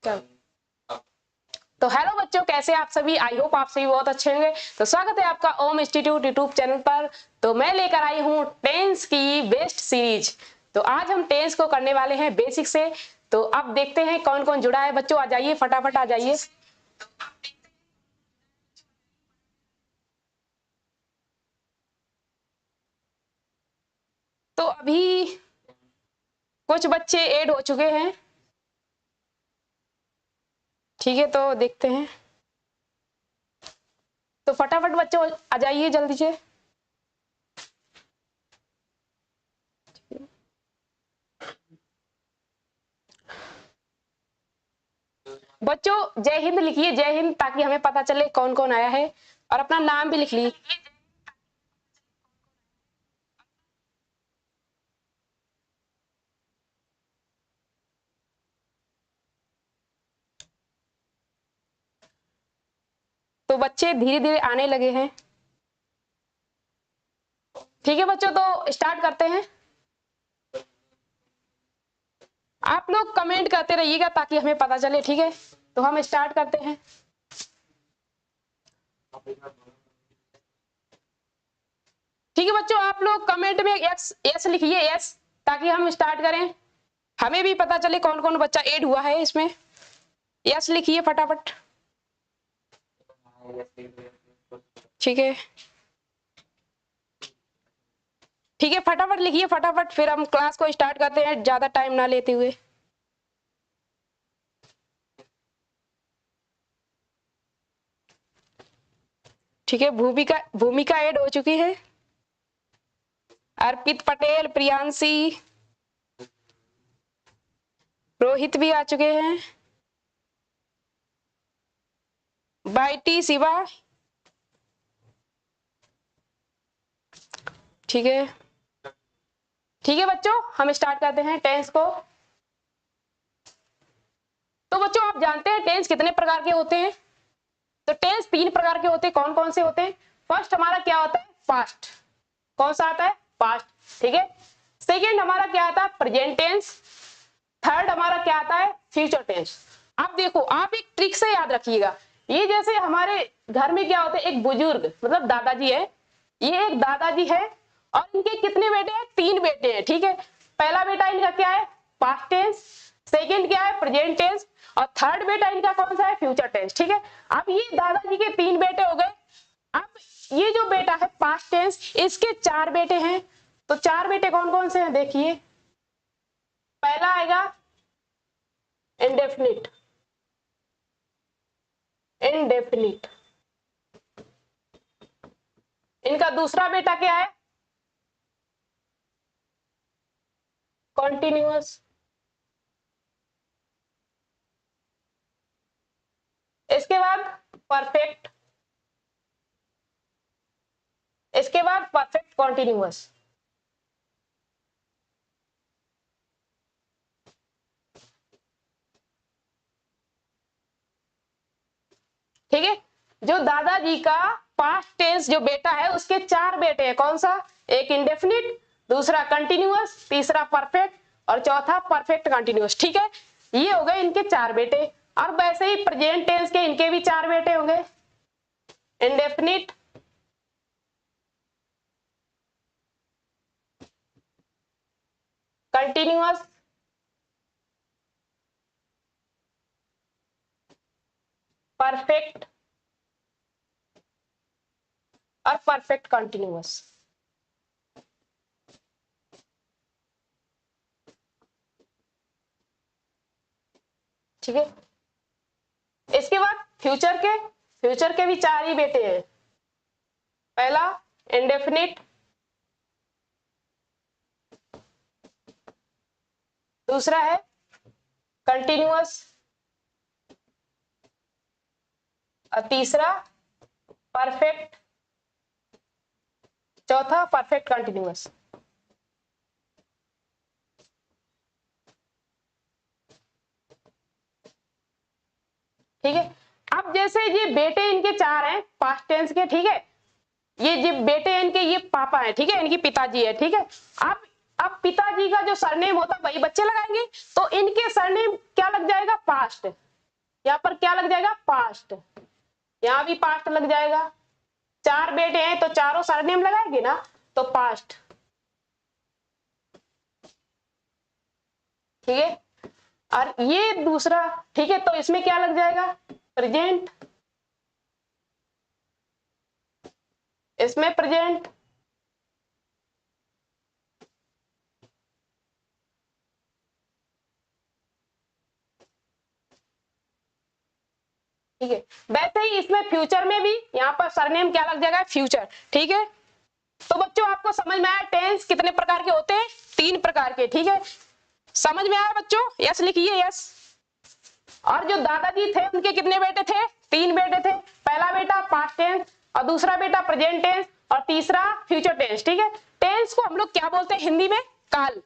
चल तो हेलो बच्चों, कैसे आप सभी? आई होप आप सभी बहुत अच्छे होंगे। तो स्वागत है आपका ओम इंस्टीट्यूट यूट्यूब चैनल पर। तो मैं लेकर आई हूँ टेंस की बेस्ट सीरीज। तो आज हम टेंस को करने वाले हैं बेसिक से। तो अब देखते हैं कौन कौन जुड़ा है। बच्चों आ जाइए, फटाफट आ जाइए। तो अभी कुछ बच्चे ऐड हो चुके हैं। ठीक है, तो देखते हैं। तो फटाफट बच्चों आ जाइए जल्दी से। बच्चों जय हिंद लिखिए, जय हिंद, ताकि हमें पता चले कौन कौन आया है। और अपना नाम भी लिख लीजिए। तो बच्चे धीरे धीरे आने लगे हैं। ठीक है बच्चों, तो स्टार्ट करते हैं। आप लोग कमेंट करते रहिएगा ताकि हमें पता चले। ठीक है, तो हम स्टार्ट करते हैं। ठीक है बच्चों, आप लोग कमेंट में यस यस लिखिए, यस, ताकि हम स्टार्ट करें। हमें भी पता चले कौन कौन बच्चा ऐड हुआ है इसमें। यस लिखिए फटाफट। ठीक है, ठीक है, फटाफट लिखिए फटाफट, फिर हम क्लास को स्टार्ट करते हैं ज्यादा टाइम ना लेते हुए। ठीक है, भूमिका भूमिका ऐड हो चुकी है। अर्पित पटेल, प्रियांशी, रोहित भी आ चुके हैं। बाईटी शिवा। ठीक है, ठीक है बच्चों, हम स्टार्ट करते हैं टेंस को। तो बच्चों आप जानते हैं टेंस कितने प्रकार के होते हैं? तो टेंस 3 प्रकार के होते हैं। कौन कौन से होते हैं? फर्स्ट हमारा क्या होता है? पास्ट। कौन सा आता है? पास्ट। ठीक है। सेकेंड हमारा क्या आता है? Present tense. थर्ड हमारा क्या आता है? Future tense. अब देखो, आप एक ट्रिक से याद रखिएगा। ये जैसे हमारे घर में क्या होते हैं, एक बुजुर्ग मतलब दादाजी है। ये एक दादाजी है और इनके कितने बेटे हैं? 3 बेटे हैं। ठीक है, पहला बेटा इनका क्या है? Past tense. सेकेंड क्या है? Present tense. और थर्ड बेटा इनका कौन सा है? Future tense. ठीक है, अब ये दादाजी के 3 बेटे हो गए। अब ये जो बेटा है पास्ट टेंस, इसके 4 बेटे हैं। तो 4 बेटे कौन कौन से हैं? देखिए, पहला आएगा इंडेफिनिट। इंडेफिनिट। इनका दूसरा बेटा क्या है? कॉन्टिन्यूअस। इसके बाद परफेक्ट। इसके बाद परफेक्ट कॉन्टिन्यूअस। ठीक है, जो दादाजी का पास्ट टेंस जो बेटा है, उसके 4 बेटे हैं। कौन सा? एक इंडेफिनिट, दूसरा कंटिन्यूअस, तीसरा परफेक्ट और चौथा परफेक्ट कंटिन्यूअस। ठीक है, ये हो गए इनके 4 बेटे। और वैसे ही प्रेजेंट टेंस के इनके भी 4 बेटे होंगे। इंडेफिनिट, कंटिन्यूअस, परफेक्ट और परफेक्ट कंटिन्यूअस। ठीक है, इसके बाद फ्यूचर के भी 4 ही बेटे हैं। पहला इंडेफिनिट, दूसरा है कंटिन्यूअस और तीसरा परफेक्ट, चौथा परफेक्ट कंटिन्यूअस। ठीक है, अब जैसे ये बेटे इनके 4 हैं पास्ट टेंस के। ठीक है, ये जो बेटे हैं इनके, ये पापा है। ठीक है, इनकी पिताजी है। ठीक है, अब पिताजी का जो सरनेम होता है वही बच्चे लगाएंगे, तो इनके सरनेम क्या लग जाएगा? पास्ट। यहाँ पर क्या लग जाएगा, पास्ट, यहाँ भी पास्ट लग जाएगा। 4 बेटे हैं तो चारों सरनेम लगाएंगे ना, तो पास्ट, ठीक है। और ये दूसरा, ठीक है, तो इसमें क्या लग जाएगा, प्रेजेंट, इसमें प्रेजेंट, ठीक है। वैसे ही इसमें फ्यूचर में भी यहाँ पर सरनेम क्या लग जाएगा, फ्यूचर, ठीक है। तो बच्चों आपको समझ में आया टेंस कितने प्रकार के होते हैं, 3 प्रकार के, ठीक है। समझ में आया बच्चों, यस लिखिए, यस। और जो दादाजी थे उनके कितने बेटे थे, 3 बेटे थे। पहला बेटा पास्ट टेंस, और दूसरा बेटा प्रेजेंट टेंस, और तीसरा फ्यूचर टेंस, ठीक है। टेंस को हम लोग क्या बोलते हैं हिंदी में, काल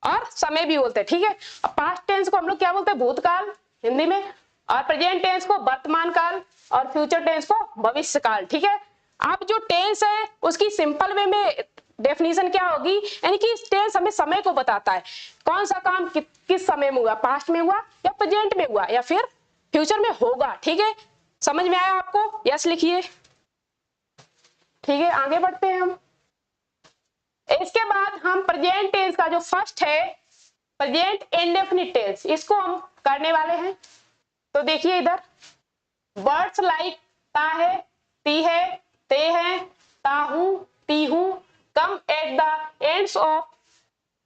और समय भी बोलते हैं, ठीक है। और पास्ट टेंस को हम लोग क्या बोलते हैं, भूतकाल हिंदी में, और प्रेजेंट टेंस को वर्तमान काल, और फ्यूचर टेंस को भविष्य काल, ठीक है। अब जो टेंस है उसकी सिंपल वे में डेफिनेशन क्या होगी, यानी कि टेंस हमें समय को बताता है, कौन सा काम किस समय में हुआ, पास्ट में हुआ या प्रेजेंट में हुआ या फिर फ्यूचर में होगा, ठीक है। समझ में आया आपको, यस लिखिए, ठीक है। आगे बढ़ते हैं हम। इसके बाद हम प्रेजेंट टेंस का जो फर्स्ट है, प्रेजेंट इंडेफिनिट टेंस, इसको हम करने वाले हैं। तो देखिए इधर, वर्ड्स लाइक ता है, ती है, ते है, ताहू, तीहू come at the ends of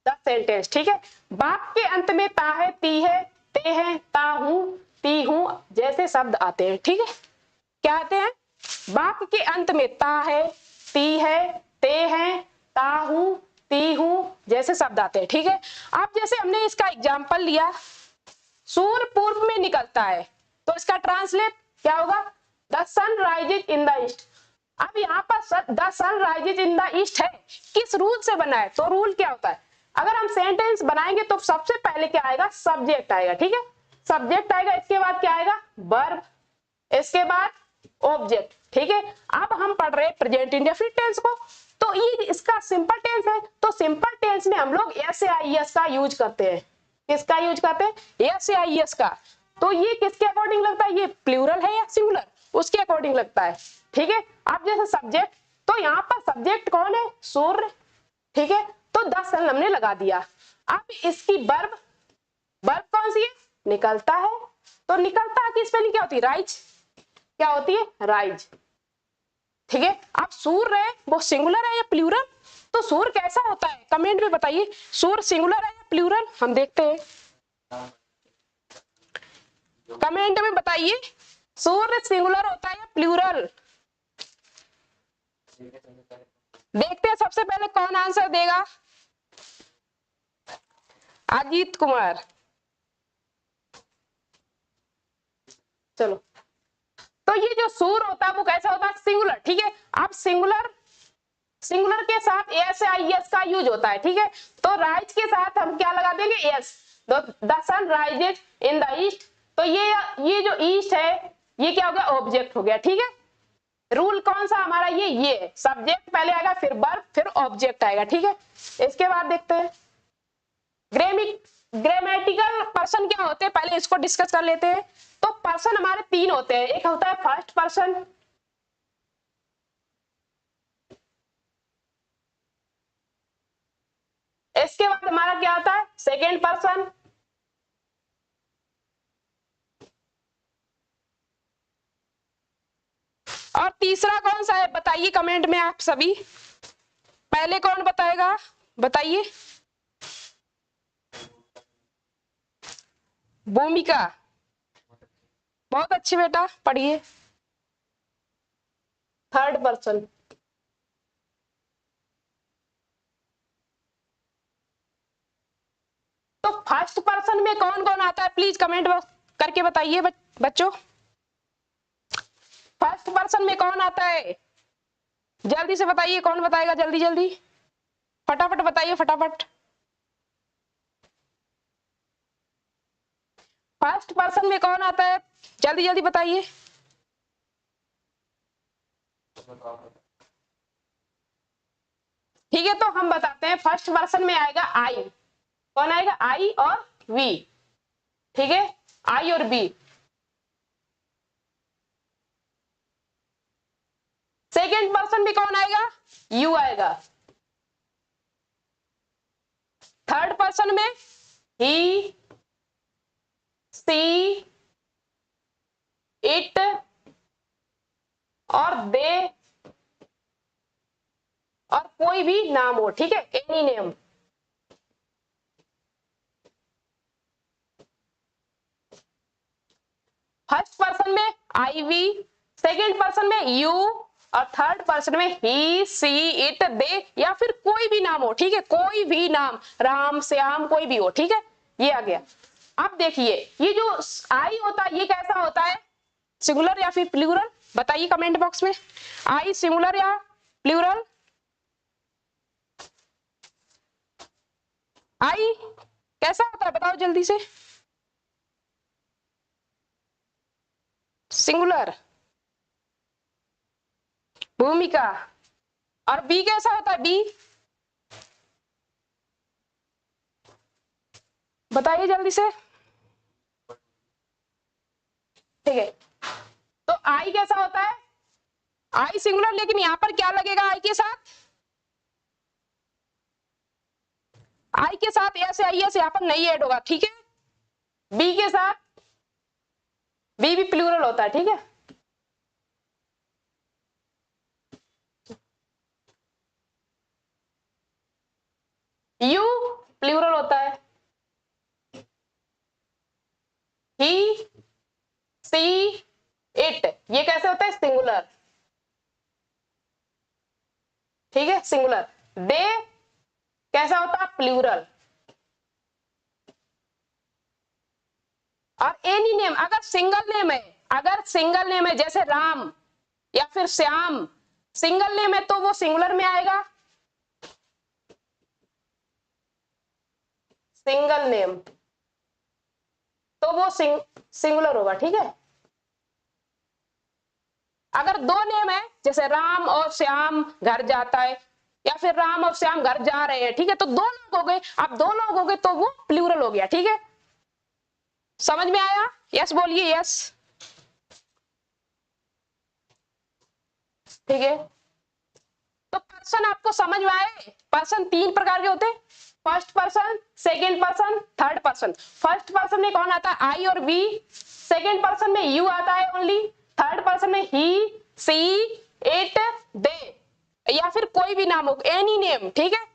the sentence, ठीक है। वाक्य के अंत में ता है, ती है, ते है, ताहू, तीहू जैसे शब्द आते हैं, ठीक है। क्या आते हैं, वाक्य के अंत में ता है, ती है, ते है, ताहू, तीहू जैसे शब्द आते हैं, ठीक है। अब जैसे हमने इसका एग्जाम्पल लिया, सूर्य पूर्व में निकलता है, तो इसका ट्रांसलेट क्या होगा, the sun rises in the east. अब यहाँ पर the sun rises in the east है, किस रूल से बना है, तो रूल क्या होता है, अगर हम सेंटेंस बनाएंगे तो सबसे पहले क्या आएगा, सब्जेक्ट आएगा, ठीक है। सब्जेक्ट आएगा, इसके बाद क्या आएगा, वर्ब, इसके बाद ऑब्जेक्ट, ठीक है। अब हम पढ़ रहे हैं प्रेजेंट इंडेफिनिट टेंस को, तो ये इसका सिंपल टेंस है, तो सिंपल टेंस में हम लोग एस आई एस का यूज करते हैं। किसका यूज करते हैं, एस आई एस का। तो ये किसके अकॉर्डिंग लगता है, ये प्लूरल है या सिंगुलर, उसके अकॉर्डिंग लगता है, ठीक है। अब जैसे सब्जेक्ट, तो यहाँ पर सब्जेक्ट कौन है, सूर्य, ठीक है। तो 10 सन हमने लगा दिया। अब इसकी वर्ब, वर्ब कौन सी है, निकलता है, तो निकलता की स्पेलिंग क्या होती है, राइज, क्या होती है, राइज, ठीक है। अब सूर्य है वो सिंगुलर है या प्लूरल, तो सूर्य कैसा होता है, कमेंट में बताइए, सूर्य सिंगुलर है या प्लूरल, हम देखते हैं, कमेंट में बताइए, सूर्य सिंगुलर होता है या प्लूरल, देखते हैं सबसे पहले कौन आंसर देगा, अजीत कुमार, चलो। तो ये जो सूर्य होता है वो कैसा होता है, सिंगुलर, ठीक है। अब सिंगुलर, सिंगुलर के साथ एस आई एस का यूज होता है, ठीक है। तो राइज के साथ हम क्या लगा देंगे, S, the sun rises in the east, तो ये जो ईस्ट है ये क्या हो गया, ऑब्जेक्ट हो गया, ठीक है। रूल कौन सा हमारा, ये सब्जेक्ट पहले आएगा, फिर वर्ब, फिर ऑब्जेक्ट आएगा, ठीक है। इसके बाद देखते हैं ग्रामेटिकल पर्सन क्या होते हैं, पहले इसको डिस्कस कर लेते हैं। तो पर्सन हमारे 3 होते हैं, एक होता है फर्स्ट पर्सन, इसके बाद हमारा क्या आता है, सेकेंड पर्सन, और तीसरा कौन सा है बताइए कमेंट में आप सभी, पहले कौन बताएगा, बताइए, भूमिका, बहुत अच्छी बेटा, पढ़िए, थर्ड पर्सन, तो फर्स्ट पर्सन में कौन कौन आता है, प्लीज कमेंट करके बताइए बच्चों, फर्स्ट पर्सन में कौन आता है, जल्दी से बताइए, कौन बताएगा, जल्दी जल्दी फटाफट बताइए, फटाफट। फर्स्ट पर्सन में कौन आता है, जल्दी जल्दी बताइए, ठीक है। तो हम बताते हैं, फर्स्ट पर्सन में आएगा आई, कौन आएगा, आई और वी, ठीक है, आई और बी, सेकेंड पर्सन में कौन आएगा, यू आएगा। थर्ड पर्सन में ही, सी, इट और दे और कोई भी नाम हो, ठीक है, एनी नेम। फर्स्ट पर्सन में आई वी, सेकेंड पर्सन में यू और थर्ड पर्सन में ही, सी, इट, दे या फिर कोई भी नाम हो, ठीक है, कोई भी नाम, राम, श्याम, कोई भी हो, ठीक है, ये आ गया। अब देखिए ये जो आई होता है ये कैसा होता है, सिंगुलर या फिर प्लूरल, बताइए कमेंट बॉक्स में, आई सिंगुलर या प्लूरल। आई कैसा होता है बताओ जल्दी से, सिंगुलर, भूमिका। और बी कैसा होता है, बी बताइए जल्दी से, ठीक है। तो आई कैसा होता है, आई सिंगुलर, लेकिन यहां पर क्या लगेगा आई के साथ, आई के साथ ऐसे आई एस यहां पर नहीं ऐड होगा, ठीक है। बी के साथ, बी भी प्लूरल होता है, ठीक है। यू प्लूरल होता है, ही, सी, इट ये कैसे होता है, सिंगुलर, ठीक है, सिंगुलर। दे कैसा होता है, प्लूरल। और एनी नेम अगर सिंगल नेम है, अगर सिंगल नेम है जैसे राम या फिर श्याम, सिंगल नेम है तो वो सिंगुलर में आएगा, सिंगल नेम तो वो सिंगुलर होगा, ठीक है। अगर दो नेम है जैसे राम और श्याम घर जाता है या फिर राम और श्याम घर जा रहे हैं, ठीक है, तो दो लोग हो गए, अब दो लोग हो गए तो वो प्लूरल हो गया, ठीक है। समझ में आया, यस बोलिए, यस, ठीक है। तो पर्सन आपको समझ में आए, पर्सन तीन प्रकार के होते हैं, first person, second person, third person. First person में कौन आता है, आई और वी, सेकेंड पर्सन में यू आता है ओनली, थर्ड पर्सन में ही, सी, इट, दे या फिर कोई भी नाम हो, एनी नेम, ठीक है।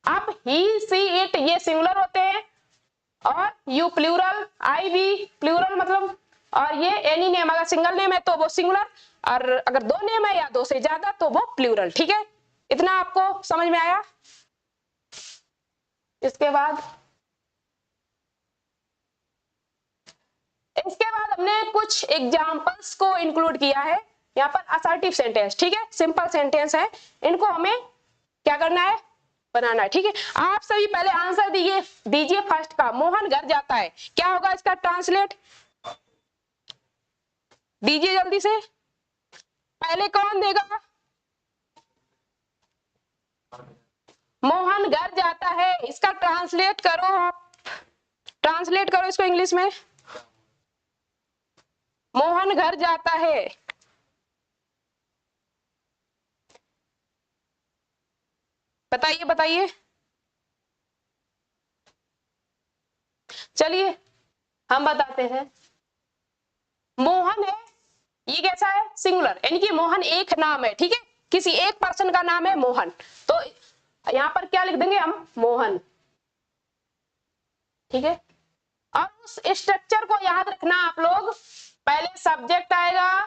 अब ही, सी, इट ये सिंगुलर होते हैं और you plural, I we plural मतलब, और ये एनी नेम अगर सिंगल नेम है तो वो सिंगुलर, और अगर दो नेम है या दो से ज्यादा तो वो प्लूरल, ठीक है। इतना आपको समझ में आया। इसके बाद हमने कुछ एग्जांपल्स को इंक्लूड किया है यहाँ पर, असर्टिव सेंटेंस, ठीक है, सिंपल सेंटेंस है, इनको हमें क्या करना है, बनाना है, ठीक है। आप सभी पहले आंसर दीजिए फर्स्ट का, मोहन घर जाता है, क्या होगा इसका ट्रांसलेट, दीजिए जल्दी से, पहले कौन देगा, मोहन घर जाता है, इसका ट्रांसलेट करो आप, ट्रांसलेट करो इसको इंग्लिश में, मोहन घर जाता है, बताइए बताइए, चलिए हम बताते हैं। मोहन है, ये कैसा है, सिंगुलर, यानी कि मोहन एक नाम है, ठीक है, किसी एक पर्सन का नाम है मोहन, तो यहां पर क्या लिख देंगे हम, मोहन, ठीक है। और उस स्ट्रक्चर को याद रखना आप लोग, पहले सब्जेक्ट आएगा,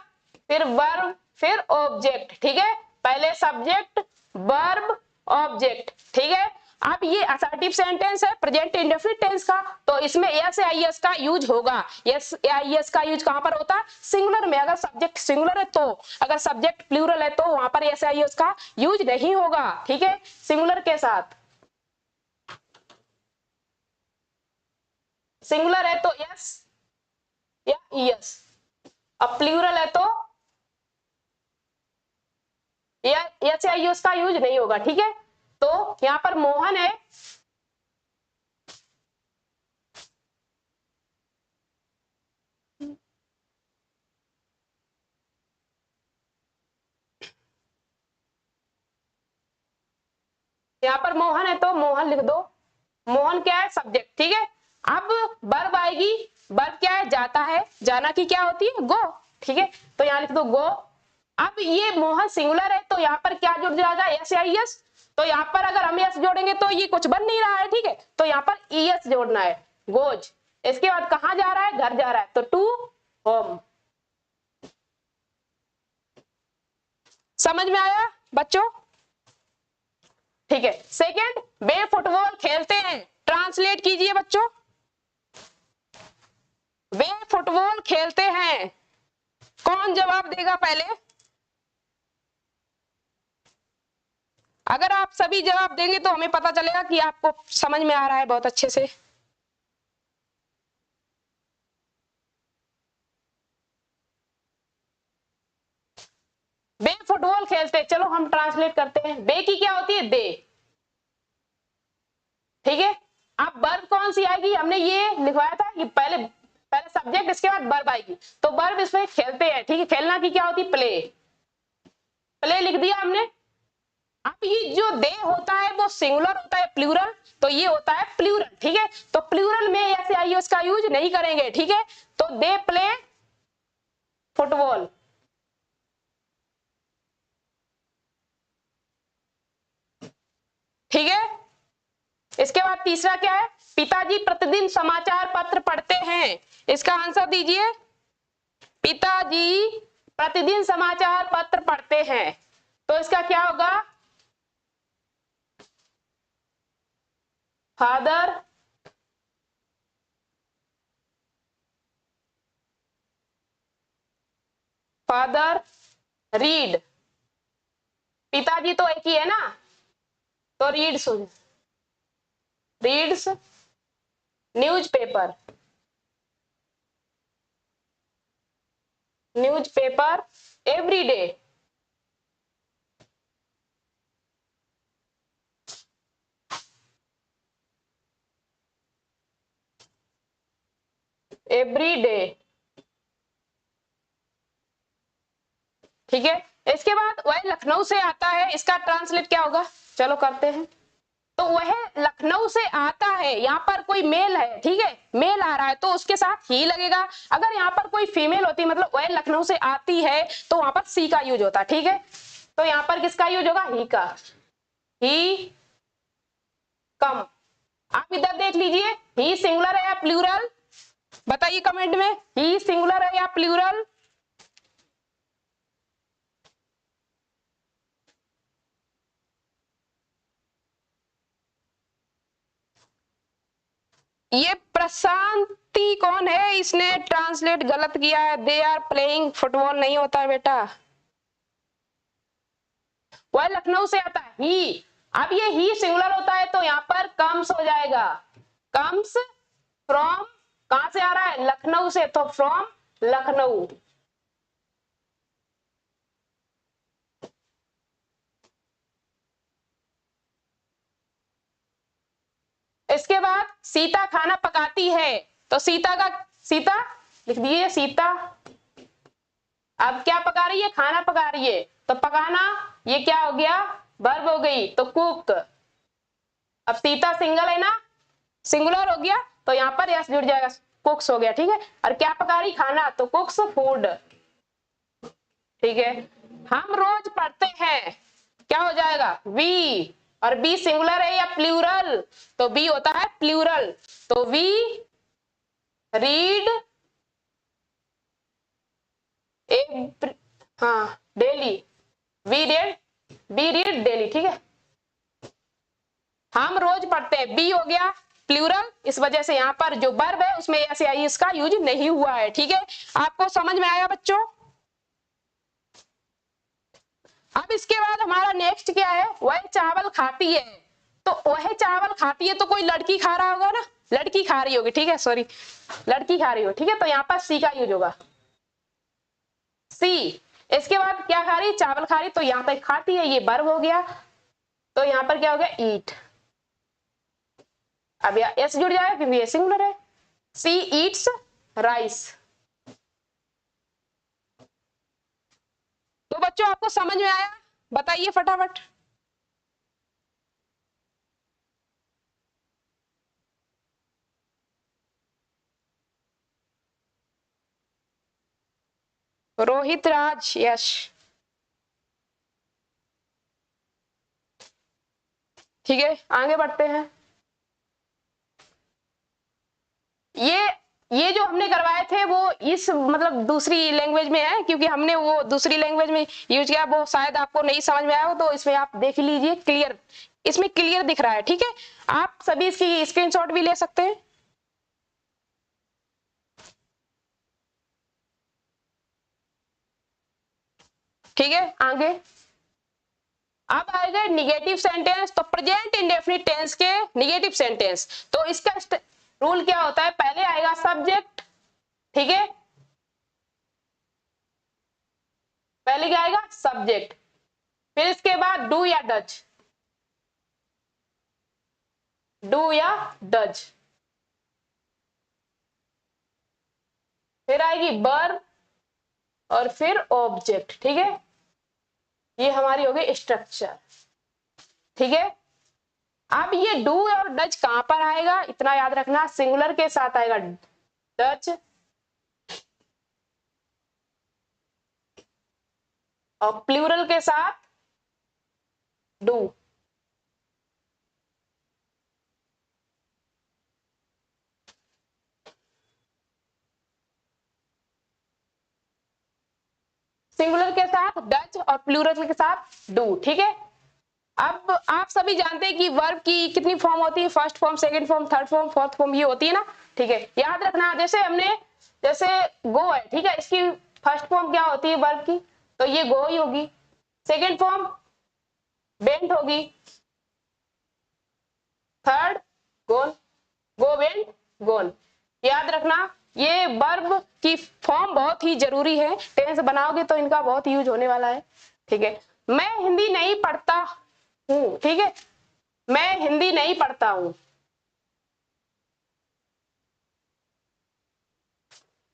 फिर वर्ब, फिर ऑब्जेक्ट, ठीक है, पहले सब्जेक्ट, वर्ब, ऑब्जेक्ट, ठीक है। अब ये असर्टिव सेंटेंस है प्रेजेंट इंडेफिनिट टेंस का, तो इसमें एस आई एस का यूज होगा, एस आई एस का यूज कहां पर होता है, सिंगुलर में, अगर सब्जेक्ट सिंगुलर है तो, अगर सब्जेक्ट प्लूरल है तो वहां पर एस आई एस का यूज नहीं होगा, ठीक है, सिंगुलर के साथ, सिंगुलर है तो यस या यस, अब प्लूरल है तो एच आई एस का यूज नहीं होगा, ठीक है। तो यहां पर मोहन है, यहाँ पर मोहन है तो मोहन लिख दो, मोहन क्या है सब्जेक्ट, ठीक है। अब वर्ब आएगी, वर्ब क्या है जाता है, जाना की क्या होती है गो, ठीक है, तो यहाँ लिख दो गो। अब ये मोहन सिंगुलर है तो यहाँ पर क्या जुड़ जाएगा एस या ईएस, तो यहाँ पर अगर हम एस जोड़ेंगे तो ये कुछ बन नहीं रहा है, ठीक है, तो यहाँ पर ईएस जोड़ना है, गोज। इसके बाद कहाँ जा रहा है, घर जा रहा है, तो टू होम। समझ में आया बच्चों, ठीक है। सेकेंड, वे फुटबॉल खेलते हैं, ट्रांसलेट कीजिए बच्चों, वे फुटबॉल खेलते हैं, कौन जवाब देगा पहले। अगर आप सभी जवाब देंगे तो हमें पता चलेगा कि आपको समझ में आ रहा है बहुत अच्छे से। वे फुटबॉल खेलते, चलो हम ट्रांसलेट करते हैं, बे की क्या होती है दे, ठीक है। अब वर्ब कौन सी आएगी, हमने ये लिखवाया था कि पहले पहले सब्जेक्ट इसके बाद वर्ब आएगी, तो वर्ब इसमें खेलते हैं, ठीक है। खेलना की क्या होती है प्ले, प्ले लिख दिया हमने। अब ये जो दे होता है वो सिंगुलर होता है प्लूरल, तो ये होता है प्लूरल, ठीक है, तो प्लूरल में ऐसे आई उसका यूज नहीं करेंगे, ठीक है, तो दे प्ले फुटबॉल। ठीक है, इसके बाद तीसरा क्या है, पिताजी प्रतिदिन समाचार पत्र पढ़ते हैं, इसका आंसर दीजिए। पिताजी प्रतिदिन समाचार पत्र पढ़ते हैं, तो इसका क्या होगा, फादर फादर रीड, पिताजी तो एक ही है ना, तो reads reads newspaper, newspaper every day, every day, ठीक है। इसके बाद वह लखनऊ से आता है, इसका ट्रांसलेट क्या होगा, चलो करते हैं। तो वह लखनऊ से आता है, यहाँ पर कोई मेल है, ठीक है, मेल आ रहा है तो उसके साथ ही लगेगा। अगर यहाँ पर कोई फीमेल होती मतलब वह लखनऊ से आती है तो वहां पर सी का यूज होता, ठीक है, तो यहाँ पर किसका यूज होगा, ही का, ही कम। आप इधर देख लीजिए, ही सिंगुलर है या प्लूरल, बताइए कमेंट में, ही सिंगुलर है या प्लूरल। ये प्रशांति कौन है, इसने ट्रांसलेट गलत किया है, दे आर प्लेइंग फुटबॉल नहीं होता है बेटा, वह लखनऊ से आता है ही। अब ये ही सिंगुलर होता है तो यहाँ पर कम्स हो जाएगा, कम्स फ्रॉम, कहां से आ रहा है लखनऊ से, तो फ्रॉम लखनऊ। इसके बाद सीता खाना पकाती है, तो सीता का, सीता लिख दिए सीता, अब क्या पका रही है, खाना पका रही है, तो पकाना ये क्या हो गया, वर्ब हो गई, तो कुक। अब सीता सिंगल है ना, सिंगुलर हो गया तो यहाँ पर यस जुड़ जाएगा, कुक्स हो गया, ठीक है। और क्या पका रही, खाना, तो कुक्स फूड, ठीक है। हम रोज पढ़ते हैं, क्या हो जाएगा वी, और बी सिंगुलर है या प्लूरल, तो बी होता है प्लूरल, तो वी रीड हाँ daily, we read, be read daily, ठीक है। हम रोज पढ़ते हैं, बी हो गया प्लूरल, इस वजह से यहाँ पर जो वर्ब है उसमें ऐसे आई इसका यूज नहीं हुआ है, ठीक है। आपको समझ में आया बच्चों। अब इसके बाद हमारा नेक्स्ट क्या है, वह चावल खाती है, तो वह चावल खाती है तो कोई लड़की खा रहा होगा ना, लड़की खा रही होगी, ठीक है, सॉरी लड़की खा रही हो, ठीक है, तो यहाँ पर सी का यूज होगा, सी। इसके बाद क्या खा रही, चावल खा रही, तो यहाँ पर खाती है ये वर्ब हो गया, तो यहाँ पर क्या हो गया ईट, अब यहाँ एस जुड़ जाएगा क्योंकि ये सिंगुलर है, सी ईट्स राइस। तो बच्चों आपको समझ में आया, बताइए फटाफट। रोहित राज यश। ठीक है, आगे बढ़ते हैं। ये जो हमने करवाए थे वो इस मतलब दूसरी लैंग्वेज में है, क्योंकि हमने वो दूसरी लैंग्वेज में यूज किया, वो शायद आपको नहीं समझ में आया हो, तो इसमें आप देख लीजिए क्लियर, इसमें क्लियर दिख रहा है। ठीक है, आप सभी इसकी स्क्रीनशॉट भी ले सकते हैं। ठीक है, आगे अब आएगा निगेटिव सेंटेंस। तो प्रेजेंट इंडेफिनिट टेंस के निगेटिव सेंटेंस, तो इसका रूल क्या होता है, पहले आएगा सब्जेक्ट। ठीक है, पहले क्या आएगा, सब्जेक्ट, फिर इसके बाद डू या डज, डू या डज, फिर आएगी वर्ब और फिर ऑब्जेक्ट। ठीक है, ये हमारी हो गई स्ट्रक्चर। ठीक है, अब ये डू और डज कहां पर आएगा, इतना याद रखना, सिंगुलर के साथ आएगा डज और प्लूरल के साथ डू। सिंगुलर के साथ डज और प्लूरल के साथ डू। ठीक है, अब आप सभी जानते हैं कि वर्ब की कितनी फॉर्म होती है, first form, second form, third form, fourth form, ये होती है ना। ठीक है, याद रखना, जैसे हमने जैसे गो है, ठीक है, इसकी फर्स्ट फॉर्म क्या होती है वर्ब की, तो ये गो ही होगी। सेकंड फॉर्म वेंट होगी, थर्ड गोन, गो वेंट गोन। याद रखना, ये वर्ब की फॉर्म बहुत ही जरूरी है, टेंस बनाओगे तो इनका बहुत यूज होने वाला है। ठीक है, मैं हिंदी नहीं पढ़ता हूँ। ठीक है, मैं हिंदी नहीं पढ़ता हूँ,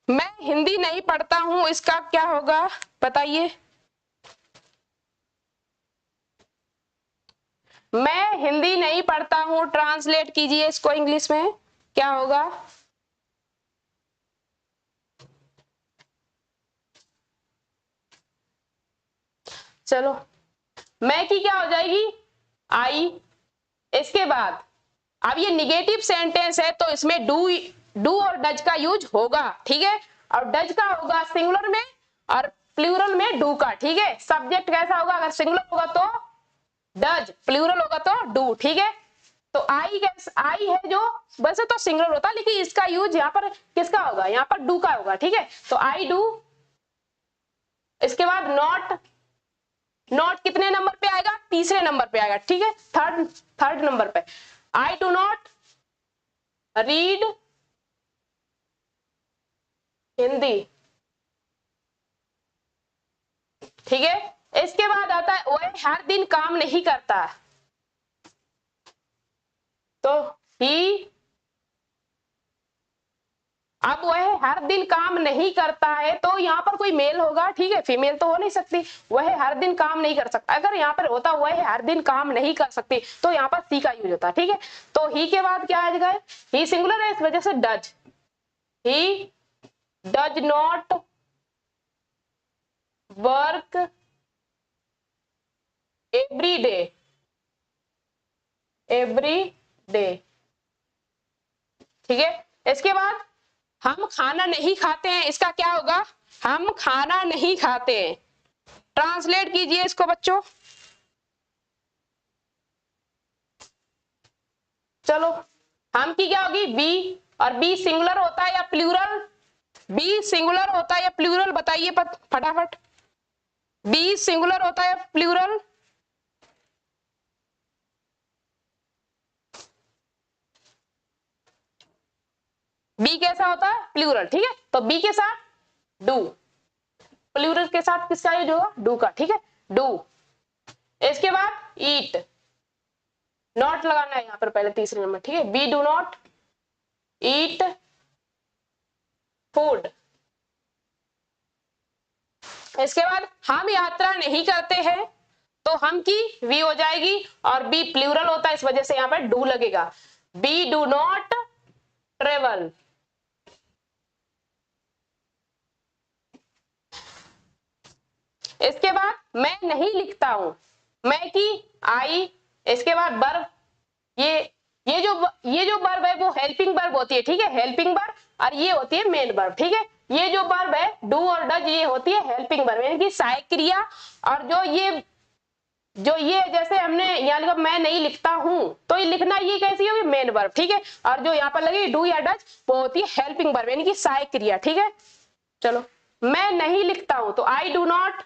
मैं हिंदी नहीं पढ़ता हूँ, इसका क्या होगा बताइए। मैं हिंदी नहीं पढ़ता हूँ, ट्रांसलेट कीजिए इसको इंग्लिश में, क्या होगा। चलो, मैं की क्या हो जाएगी, आई। इसके बाद अब ये निगेटिव सेंटेंस है, तो इसमें डू और डज का यूज होगा। ठीक है, और डज का होगा सिंगुलर में और प्लूरल में डू का। ठीक है, सब्जेक्ट कैसा होगा, अगर सिंगुलर होगा तो डज, प्लूरल होगा तो डू। ठीक है, तो आई है जो वैसे तो सिंगुलर होता है, लेकिन इसका यूज यहाँ पर किसका होगा, यहाँ पर डू का होगा। ठीक है, तो आई डू। इसके बाद नॉट, नॉट कितने नंबर पे आएगा, तीसरे नंबर पे आएगा। ठीक है, थर्ड नंबर पे। I do not read Hindi. ठीक है, इसके बाद आता है वह हर दिन काम नहीं करता, तो ही, अब वह हर दिन काम नहीं करता है, तो यहाँ पर कोई मेल होगा। ठीक है, फीमेल तो हो नहीं सकती, वह हर दिन काम नहीं कर सकता। अगर यहाँ पर होता वह हर दिन काम नहीं कर सकती, तो यहाँ पर सी का यूज होता। ठीक है, तो ही के बाद क्या आ जाएगा, ही सिंगुलर है, इस वजह से does, he does not work every day, every day. ठीक है, इसके बाद हम खाना नहीं खाते हैं, इसका क्या होगा, हम खाना नहीं खाते हैं। ट्रांसलेट कीजिए इसको बच्चों। चलो, हम की क्या होगी, बी, और बी सिंगुलर होता है या प्लूरल, बी सिंगुलर होता है या प्लूरल बताइए फटाफट, बी सिंगुलर होता है या प्लूरल। बी कैसा होता है, प्लूरल। ठीक है, तो बी के साथ डू, प्लूरल के साथ किसका यूज होगा, डू का। ठीक है, डू। इसके बाद ईट, नॉट लगाना है यहाँ पर पहले तीसरे नंबर। ठीक है, we do not eat food. इसके बाद हम यात्रा नहीं करते हैं, तो हम की वी हो जाएगी, और बी प्लूरल होता है, इस वजह से यहाँ पर डू लगेगा, बी डू नॉट ट्रेवल। इसके बाद मैं नहीं लिखता हूं, मैं की आई, इसके बाद वर्ब, ये जो वर्ब है वो हेल्पिंग वर्ब होती है, ठीक है, हेल्पिंग वर्ब, और ये होती है मेन वर्ब, ठीक है। ये जो वर्ब है डू और डज ये होती है हेल्पिंग वर्ब यानी कि सहायक क्रिया, और जो ये जैसे हमने यहाँ लिखा मैं नहीं लिखता हूं, तो ये लिखना ये कैसी होगी मेन वर्ब, ठीक है, और जो यहाँ पर लगी डू या डज वो होती है हेल्पिंग वर्ब यानी कि सहायक क्रिया, ठीक है। चलो, मैं नहीं लिखता हूं तो आई डू नॉट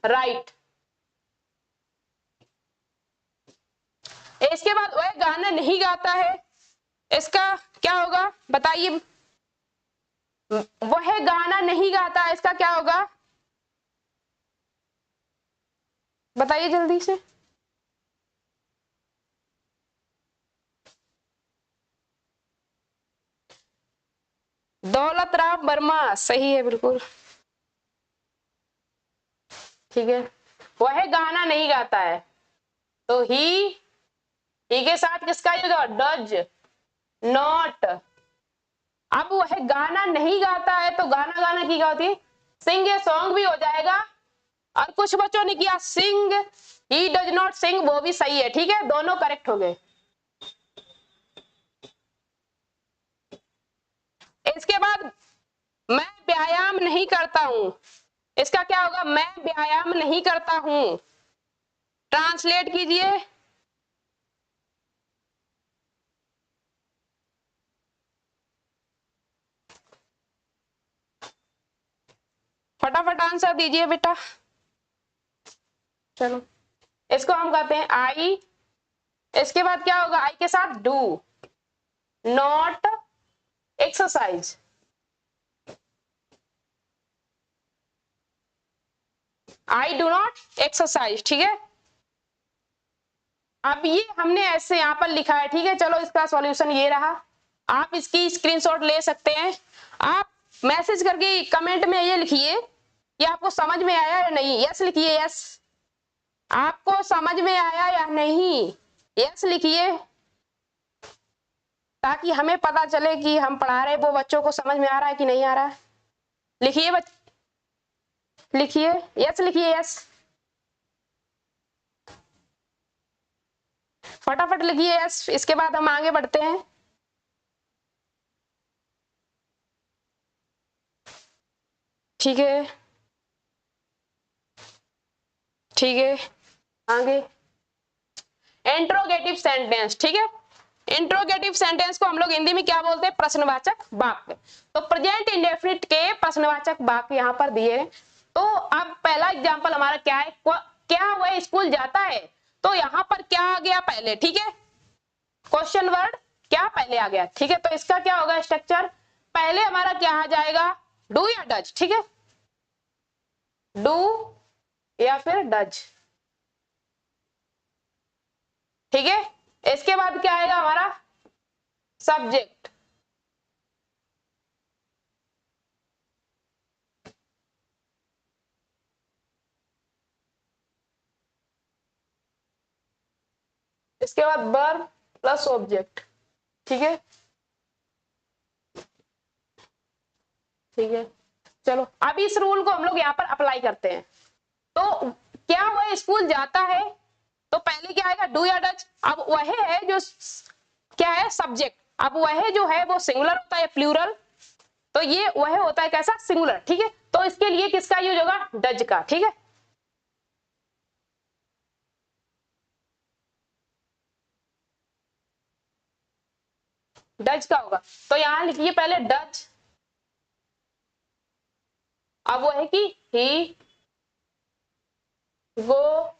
राइट। इसके बाद वह गाना नहीं गाता है, इसका क्या होगा बताइए, वह गाना नहीं गाता है, इसका क्या होगा बताइए जल्दी से। दौलत राम वर्मा, सही है बिल्कुल, ठीक है। वह गाना नहीं गाता है तो ही के साथ किसका यूज होगा डज नॉट। अब वह गाना नहीं गाता है तो गाना गाना की क्या होती है सिंग, ये सॉन्ग भी हो जाएगा, और कुछ बच्चों ने किया सिंग, ही डज नॉट सिंग, वो भी सही है, ठीक है, दोनों करेक्ट हो गए। इसके बाद मैं व्यायाम नहीं करता हूं, इसका क्या होगा मैं व्यायाम नहीं करता हूं, ट्रांसलेट कीजिए। फटाफट आंसर दीजिए बेटा। चलो, इसको हम कहते हैं आई, इसके बाद क्या होगा आई के साथ do not exercise, I do not exercise, ठीक है। अब ये हमने ऐसे यहां पर लिखा है, ठीक है, चलो इसका सॉल्यूशन ये रहा, आप इसकी स्क्रीनशॉट ले सकते हैं, आप मैसेज करके कमेंट में ये लिखिए कि आपको समझ में आया या नहीं, यस लिखिए, यस, आपको समझ में आया या नहीं, यस लिखिए, ताकि हमें पता चले कि हम पढ़ा रहे वो बच्चों को समझ में आ रहा है कि नहीं आ रहा है। लिखिए लिखिए, यस लिखिए, यस, फटाफट लिखिए यस, इसके बाद हम आगे बढ़ते हैं। ठीक है, ठीक है, आगे इंट्रोगेटिव सेंटेंस, ठीक है, इंट्रोगेटिव सेंटेंस को हम लोग हिंदी में क्या बोलते हैं प्रश्नवाचक वाक्य। तो प्रेजेंट इंडेफिनिट के प्रश्नवाचक वाक्य यहाँ पर दिए हैं। तो अब पहला एग्जांपल हमारा क्या है, क्या वह स्कूल जाता है, तो यहाँ पर क्या आ गया पहले, ठीक है, क्वेश्चन वर्ड क्या पहले आ गया, ठीक है, तो इसका क्या होगा स्ट्रक्चर, पहले हमारा क्या आ जाएगा डू या डज, ठीक है, डू या फिर डज, ठीक है। इसके बाद क्या आएगा हमारा सब्जेक्ट, इसके बाद वर्ब प्लस ऑब्जेक्ट, ठीक है, ठीक है। चलो अब इस रूल को हम लोग यहाँ पर अप्लाई करते हैं। तो क्या वह स्कूल जाता है, तो पहले क्या आएगा डू या डज, अब वह है जो क्या है सब्जेक्ट, अब वह जो है वो सिंगुलर होता है प्लूरल, तो ये वह होता है कैसा सिंगुलर, ठीक है, तो इसके लिए किसका यूज होगा डज का, ठीक है। डज का होगा, तो यहां लिखिए पहले डज, अब वो है कि ही गो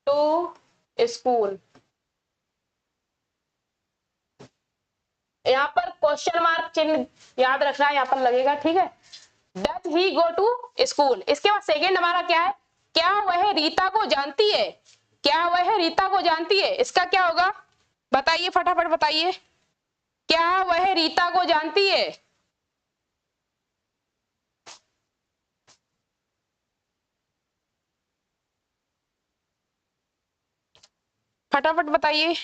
टू स्कूल, यहाँ पर क्वेश्चन मार्क चिन्ह याद रखना है यहाँ पर लगेगा, ठीक है, does he go to school. इसके बाद सेकेंड हमारा क्या है, क्या वह रीता को जानती है, क्या वह रीता को जानती है, इसका क्या होगा बताइए फटाफट बताइए, क्या वह रीता को जानती है, फटाफट बताइए।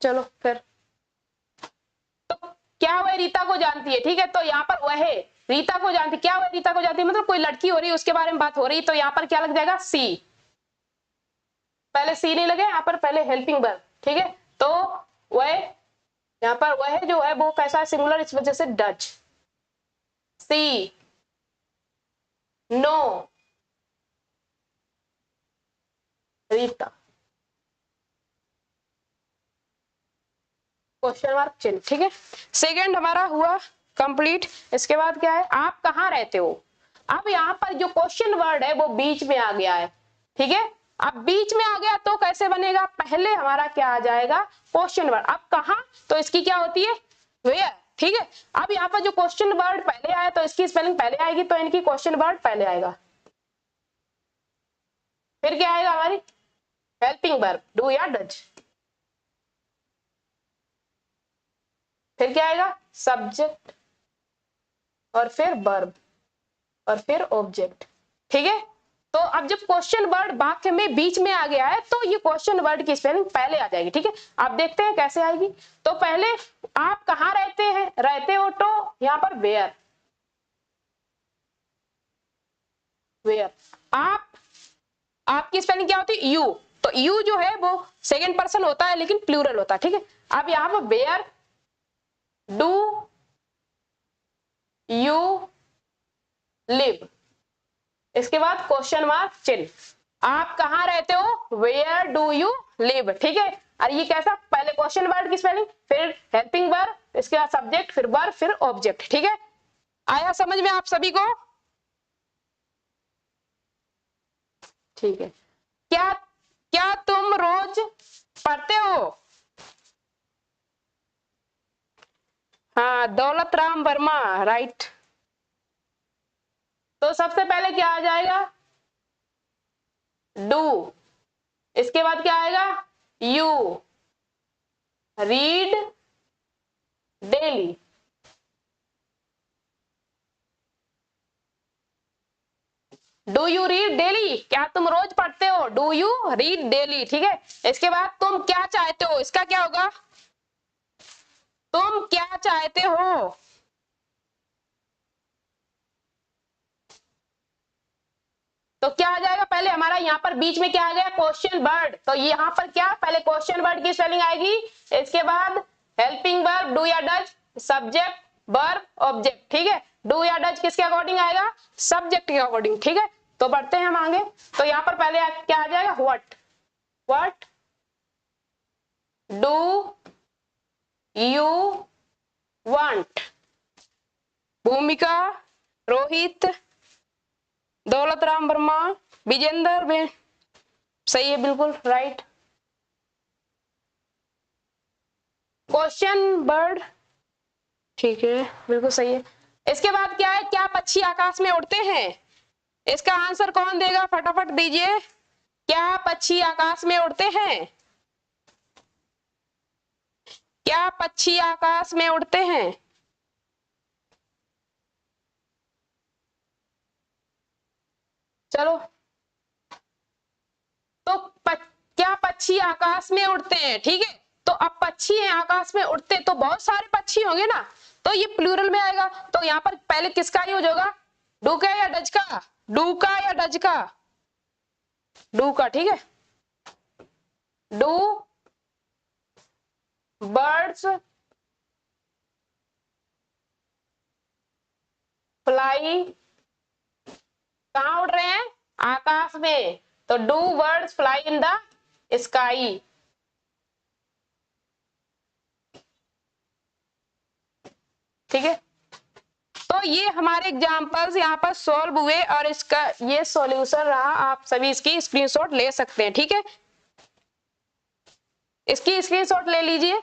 चलो फिर, तो क्या वह रीता को जानती है, ठीक है। तो यहाँ पर वह रीता को जानती, क्या वह रीता को जानती है मतलब कोई लड़की हो रही है उसके बारे में बात हो रही, तो यहाँ पर क्या लग जाएगा, सी। पहले सी नहीं लगे यहाँ पर, पहले हेल्पिंग वर्ब, ठीक है। तो वह, यहाँ पर वह जो है वो कैसा है, सिंगुलर, इस वजह से does. She know Rita, question mark चिन्ह, ठीक है। सेकंड हमारा हुआ कंप्लीट। इसके बाद क्या है, आप कहाँ रहते हो। अब यहाँ पर जो क्वेश्चन वर्ड है वो बीच में आ गया है, ठीक है। अब बीच में आ गया तो कैसे बनेगा, पहले हमारा क्या आ जाएगा, क्वेश्चन वर्ड। अब कहाँ, तो इसकी क्या होती है, वेयर, ठीक है। अब यहाँ पर जो क्वेश्चन वर्ड पहले आया तो इसकी स्पेलिंग पहले आएगी, तो इनकी क्वेश्चन वर्ड पहले आएगा। फिर क्या आएगा हमारी हेल्पिंग वर्ब, डू या डज। फिर क्या आएगा, सब्जेक्ट, और फिर वर्ब, और फिर ऑब्जेक्ट, ठीक है। तो अब जब क्वेश्चन वर्ड वाक्य में बीच में आ गया है तो ये क्वेश्चन वर्ड की स्पेलिंग पहले आ जाएगी, ठीक है। आप देखते हैं कैसे आएगी। तो पहले आप कहाँ रहते हैं, रहते हो, तो यहाँ पर वेयर, वेयर। आप, आपकी स्पेलिंग क्या होती है, यू। तो यू जो है वो सेकंड पर्सन होता है लेकिन प्लूरल होता है, ठीक है। अब यहाँ पर वेयर डू यू लिव, इसके बाद क्वेश्चन मार्क चिन्ह। आप कहाँ रहते हो, वेयर डू यू लिव, ठीक है। और ये कैसा, पहले क्वेश्चन वर्ड की स्पेलिंग, फिर हेल्पिंग वर्ब, इसके बाद सब्जेक्ट, फिर वर्ब, फिर ऑब्जेक्ट, ठीक है। आया समझ में आप सभी को, ठीक है। क्या, क्या तुम रोज पढ़ते हो। हाँ, दौलत राम वर्मा, राइट। तो सबसे पहले क्या आ जाएगा, डू। इसके बाद क्या आएगा, you read daily. Do you read daily, क्या तुम रोज पढ़ते हो, डू यू रीड डेली, ठीक है। इसके बाद तुम क्या चाहते हो, इसका क्या होगा, तुम क्या चाहते हो। तो क्या आ जाएगा, पहले हमारा यहाँ पर बीच में क्या आ गया, क्वेश्चन वर्ड। तो यहाँ पर क्या, पहले क्वेश्चन वर्ड की स्पेलिंग आएगी, इसके बाद हेल्पिंग वर्ब डू या डज, सब्जेक्ट वर्ब ऑब्जेक्ट, ठीक है। डू या डज किसके अकॉर्डिंग आएगा, सब्जेक्ट के अकॉर्डिंग, ठीक है। तो बढ़ते हैं हम आगे। तो यहाँ पर पहले क्या आ जाएगा, what, what do you want. भूमिका, रोहित, दौलत राम वर्मा, विजेंद्र, सही है, बिल्कुल राइट। क्वेश्चन वर्ड, ठीक है, बिल्कुल सही है। इसके बाद क्या है, क्या पक्षी आकाश में उड़ते हैं। इसका आंसर कौन देगा, फटाफट दीजिए। क्या पक्षी आकाश में उड़ते हैं, क्या पक्षी आकाश में उड़ते हैं। चलो, तो क्या पक्षी आकाश में उड़ते हैं, ठीक है। तो अब पक्षी है आकाश में उड़ते, तो बहुत सारे पक्षी होंगे ना, तो ये प्लूरल में आएगा। तो यहाँ पर पहले किसका यूज होगा, डू का या डज का, डू का या डज का, डू का, ठीक है। डू बर्ड्स फ्लाई, कहाँ उड़ रहे हैं, आकाश में। तो do birds fly in the sky, ठीक है। तो ये हमारे एग्जांपल्स यहाँ पर सॉल्व हुए और इसका ये सॉल्यूशन रहा, आप सभी इसकी स्क्रीनशॉट ले सकते हैं, ठीक है। इसकी स्क्रीनशॉट ले लीजिए।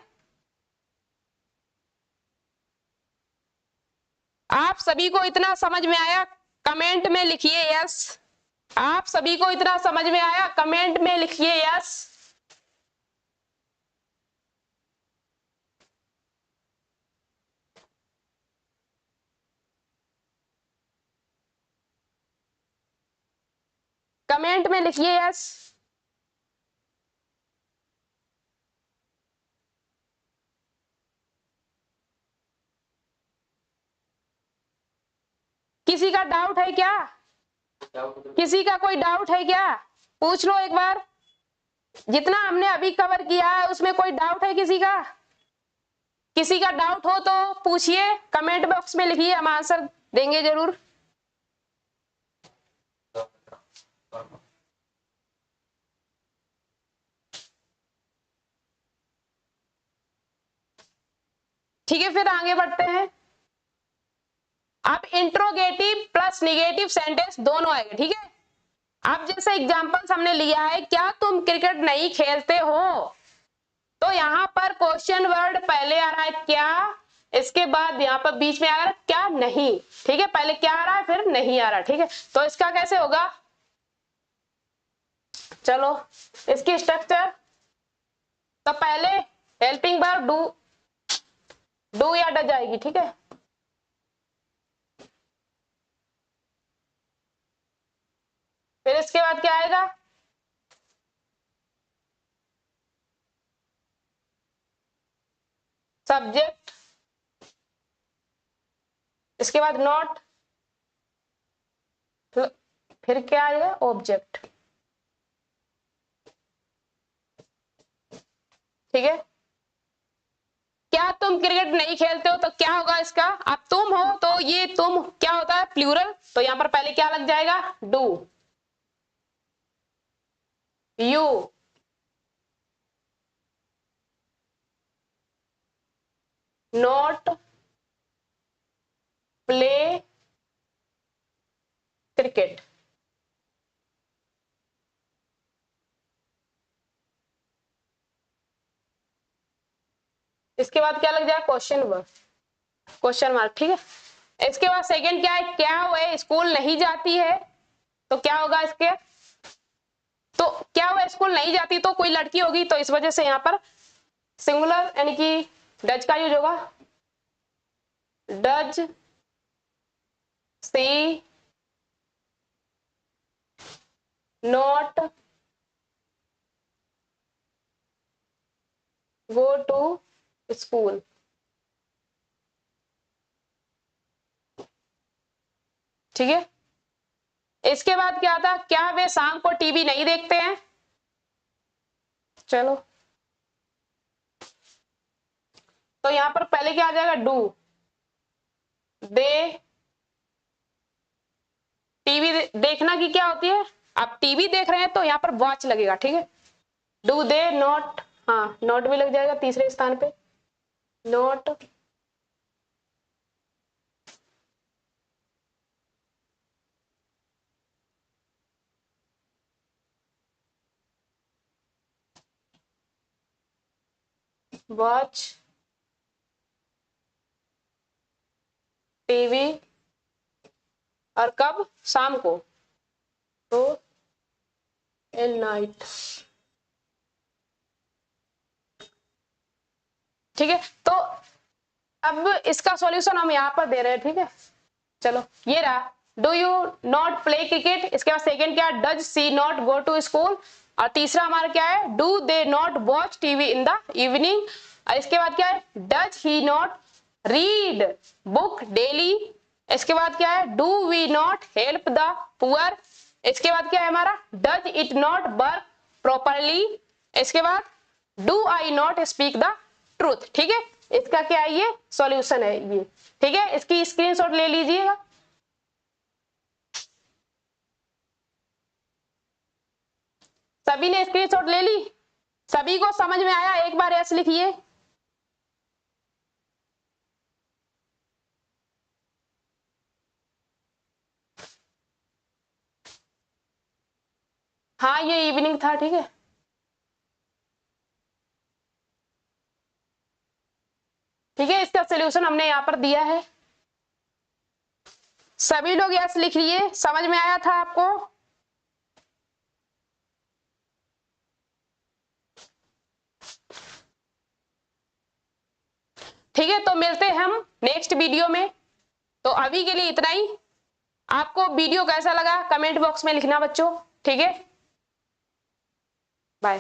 आप सभी को इतना समझ में आया, कमेंट में लिखिए यस। आप सभी को इतना समझ में आया, कमेंट में लिखिए यस। कमेंट में लिखिए यस। किसी का डाउट है क्या? किसी का कोई डाउट है क्या? पूछ लो एक बार। जितना हमने अभी कवर किया है उसमें कोई डाउट है किसी का? किसी का डाउट हो तो पूछिए, कमेंट बॉक्स में लिखिए, हम आंसर देंगे जरूर। ठीक है, फिर आगे बढ़ते हैं। अब इंट्रोगेटिव प्लस निगेटिव सेंटेंस दोनों आएंगे, ठीक है। अब जैसे एग्जांपल्स हमने लिया है, क्या तुम क्रिकेट नहीं खेलते हो, तो यहाँ पर क्वेश्चन वर्ड पहले आ रहा है क्या, इसके बाद यहाँ पर बीच में आ रहा है क्या नहीं, ठीक है। पहले क्या आ रहा है फिर नहीं आ रहा, ठीक है। तो इसका कैसे होगा, चलो इसकी स्ट्रक्चर, तो पहले हेल्पिंग वर्ब डू या डज आएगी, ठीक है। फिर इसके बाद क्या आएगा, सब्जेक्ट, इसके बाद नॉट, फिर क्या आएगा, ऑब्जेक्ट, ठीक है। क्या तुम क्रिकेट नहीं खेलते हो, तो क्या होगा इसका, अब तुम हो तो ये तुम क्या होता है, प्लूरल, तो यहां पर पहले क्या लग जाएगा, do, you not play cricket, इसके बाद क्या लग जाएगा, क्वेश्चन मार्क, ठीक है। इसके बाद सेकंड क्या है, क्या वह स्कूल नहीं जाती है, तो क्या होगा इसके, तो क्या वह स्कूल नहीं जाती, तो कोई लड़की होगी, तो इस वजह से यहाँ पर सिंगुलर यानी कि डज का यूज होगा, does she not go to school, ठीक है। इसके बाद क्या था, क्या वे शाम को टीवी नहीं देखते हैं, चलो तो यहां पर पहले क्या आ जाएगा, डू दे, टीवी देखना की क्या होती है, आप टीवी देख रहे हैं तो यहाँ पर वॉच लगेगा, ठीक है। डू दे नॉट, हाँ नॉट भी लग जाएगा तीसरे स्थान पे, नॉट वॉच टीवी, और कब, शाम को, तो इन नाइट, ठीक है। तो अब इसका सॉल्यूशन हम यहाँ पर दे रहे हैं, ठीक है। चलो ये रहा, do you not play cricket, इसके बाद सेकंड क्या, does she not go to school, और तीसरा हमारा क्या है, do they not watch TV in the evening, और इसके बाद क्या है, does he not read book daily, इसके बाद क्या है, do we not help the poor, इसके बाद क्या है हमारा, does it not work properly, इसके बाद do I not speak the truth, ठीक है। इसका क्या है, ये सॉल्यूशन है ये, ठीक है। इसकी स्क्रीनशॉट ले लीजिएगा। सभी ने स्क्रीनशॉट ले ली, सभी को समझ में आया, एक बार ऐसे लिखिए। हाँ ये इवनिंग था, ठीक है। ठीक है, इसका सॉल्यूशन हमने यहाँ पर दिया है, सभी लोग यस लिख लिए, समझ में आया था आपको। ठीक है, तो मिलते हैं हम नेक्स्ट वीडियो में, तो अभी के लिए इतना ही। आपको वीडियो कैसा लगा कमेंट बॉक्स में लिखना बच्चों, ठीक है। बाय।